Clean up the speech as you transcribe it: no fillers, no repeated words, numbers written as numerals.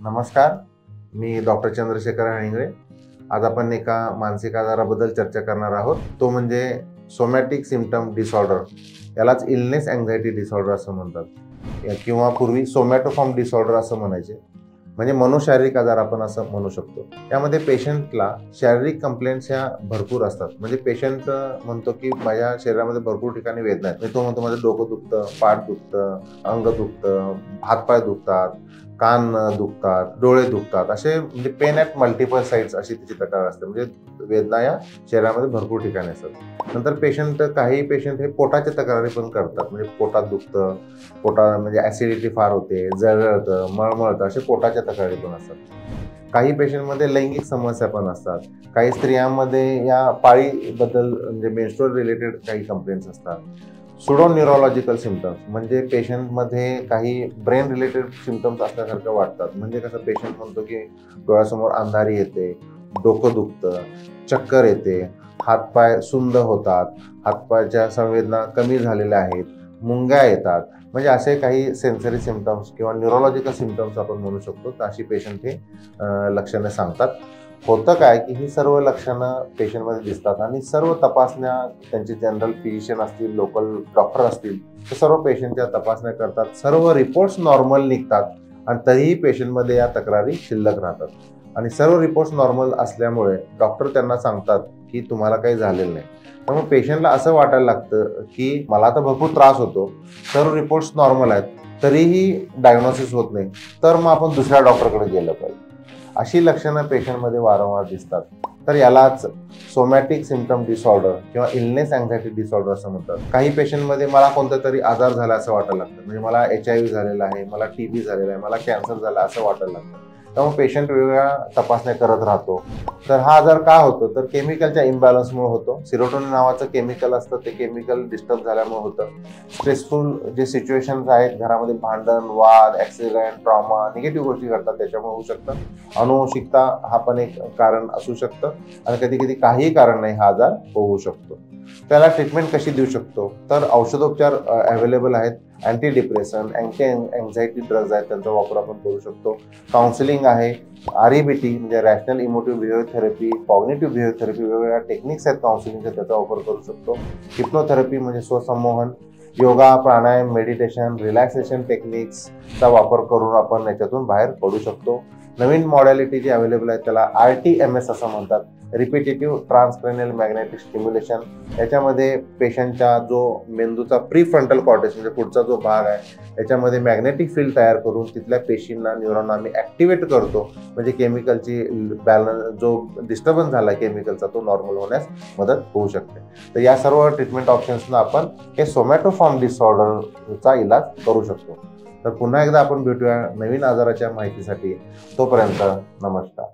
नमस्कार, मी डॉक्टर चंद्रशेखर हणिंगळे। आज आपण एका मानसिक आजाराबद्दल चर्चा करणार आहोत, तो म्हणजे सोमॅटिक सिम्पटम डिसऑर्डर। यालाच इलनेस अँक्झायटी डिसऑर्डर असं म्हणतात किंवा पूर्वी सोमॅटोफॉर्म डिसऑर्डर असं म्हणायचे, म्हणजे मनोशारीरिक आजार आपण असं म्हणू शकतो। यामध्ये पेशंटला शारीरिक कंप्लेंट्स ह्या भरपूर असतात। म्हणजे पेशंट म्हणतो की माझ्या शरीरामध्ये भरपूर ठिकाणी वेदना आहेत। तो म्हणतो माझं डोकं दुखतं, पाठ दुखतं, अंग दुखतं, हातपाय दुखतात, कान दुखतात, डोळे दुखतात, असे म्हणजे पेन ॲट मल्टिपल साइट्स अशी त्याची तक्रार असते। म्हणजे वेदना या शरीरामध्ये भरपूर ठिकाणी असतात। नंतर काही पेशंट हे पोटाच्या तक्रारी पण करतात, म्हणजे पोटात दुखतं, म्हणजे ॲसिडिटी फार होते, जळजळतं, मळमळतं, असे पोटाच्या तक्रारी पण असतात। काही पेशंटमध्ये लैंगिक समस्या पण असतात। काही स्त्रियांमध्ये या पाळीबद्दल म्हणजे मेन्स्ट्रुअल रिलेटेड काही कंप्लेंट्स असतात। सुडो न्यूरोलॉजिकल सिम्पटम्स म्हणजे पेशंटमध्ये काही ब्रेन रिलेटेड सिम्पटम्स असल्यासारखं वाटतात। म्हणजे कसं पेशंट म्हणतो की डोळ्यासमोर अंधारी येते, डोकं दुखतं, चक्कर येते, हातपाय सुंद होतात, हातपायच्या संवेदना कमी झालेल्या आहेत, मुंग्या येतात, म्हणजे असे काही सेन्सरी सिम्पटम्स किंवा न्यूरोलॉजिकल सिम्पटम्स आपण म्हणू शकतो। तर अशी पेशंट हे लक्षणे सांगतात। होतं काय की ही सर्व लक्षणं पेशंटमध्ये दिसतात आणि सर्व तपासण्या त्यांचे जनरल फिजिशियन असतील, लोकल डॉक्टर असतील, ते सर्व पेशंटच्या तपासण्या करतात, सर्व रिपोर्ट्स नॉर्मल निघतात आणि तरीही पेशंटमध्ये या तक्रारी शिल्लक राहतात। आणि सर्व रिपोर्ट्स नॉर्मल असल्यामुळे डॉक्टर त्यांना सांगतात की तुम्हाला काही झालेलं नाही। त्यामुळे पेशंटला असं वाटायला लागतं की मला तर भरपूर त्रास होतो, सर्व रिपोर्ट्स नॉर्मल आहेत, तरीही डायग्नोसिस होत नाही, तर मग आपण दुसऱ्या डॉक्टरकडे गेलं पाहिजे। अशी लक्षणं पेशंटमध्ये वारंवार दिसतात। तर यालाच सोमॅटिक सिम्पटम डिसऑर्डर किंवा इलनेस अँक्झायटी डिसऑर्डर असं म्हणतात। काही पेशंटमध्ये मला कोणता तरी आजार झाला असं वाटायला लागतं, म्हणजे मला HIV झालेला आहे, मला TB झालेला आहे, मला कॅन्सर झाला असं वाटायला लागतं। त्यामुळे पेशंट वेगवेगळ्या तपासण्या करत राहतो। तर हा आजार का होतो, तर केमिकलच्या इम्बॅलन्समुळे होतो। सिरोटोनिन नावाचं केमिकल असतं, ते केमिकल डिस्टर्ब झाल्यामुळे होतं। स्ट्रेसफुल जे सिच्युएशन्स आहेत, घरामध्ये भांडण, वाद, ॲक्सिडेंट, ट्रॉमा, निगेटिव्ह गोष्टी घडतात, त्याच्यामुळे होऊ शकतं। अनुवंशिकता हा पण एक कारण असू शकतं आणि कधी कधी काहीही कारण नाही हा आजार होऊ शकतो। त्याला ट्रीटमेंट कशी देऊ शकतो, तर औषधोपचार अवेलेबल आहेत। Anti depression, anti anxiety drugs आहेत, त्यांचा वापर आपण करू शकतो। काउन्सिलिंग आहे, REBT म्हणजे rational emotive behaviour therapy, cognitive behaviour therapy, वेगवेगळ्या टेक्निक्स आहेत काउन्सिलिंगच्या, त्याचा वापर करू शकतो। हिप्नोथेरपी म्हणजे स्वसंमोहन, योगा, प्राणायाम, मेडिटेशन, रिलॅक्सेशन टेक्निक्सचा वापर करून आपण याच्यातून बाहेर पडू शकतो। नवीन मॉडॅलिटी जी अवेलेबल आहे त्याला RTMS असं म्हणतात, रिपिटेटिव्ह ट्रान्सक्रॅनियल मॅग्नेटिक स्टिम्युलेशन। याच्यामध्ये पेशंटच्या जो मेंदूचा प्रीफ्रंटल कॉर्टेक्स म्हणजे पुढचा जो भाग आहे, याच्यामध्ये मॅग्नेटिक फील्ड तयार करून तिथल्या पेशींना, न्यूरॉनना आम्ही ॲक्टिवेट करतो, म्हणजे केमिकलची बॅलन्स जो डिस्टर्बन्स झाला केमिकलचा तो नॉर्मल होण्यास मदत होऊ शकते। तर या सर्व ट्रीटमेंट ऑप्शन्सना आपण हे सोमॅटोफॉर्म डिसऑर्डरचा इलाज करू शकतो। तर पुन्हा एकदा आपण भेटूया नवीन आजाराच्या माहितीसाठी। तोपर्यंत नमस्कार।